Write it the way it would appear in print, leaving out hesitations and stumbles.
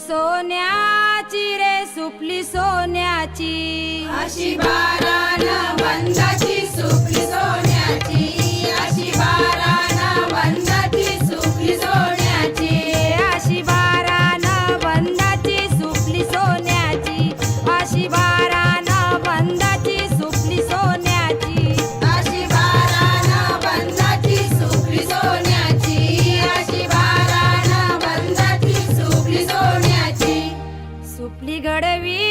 सोन्याची रे सुपली सोन्याची, अशी बाराण वंदाची सुपली सोन्याची, अशी बाराण वंदाची सुपली सोन्याची, अशी बाराण वंदाची सुपली सोन्याची, अशी बाराण वंदाची सुपली सोन्याची, अशी बाराण वंदाची सुपली सोन्याची, अशी बाराण वंदाची सुपली सोन्याची. सुपली घडवी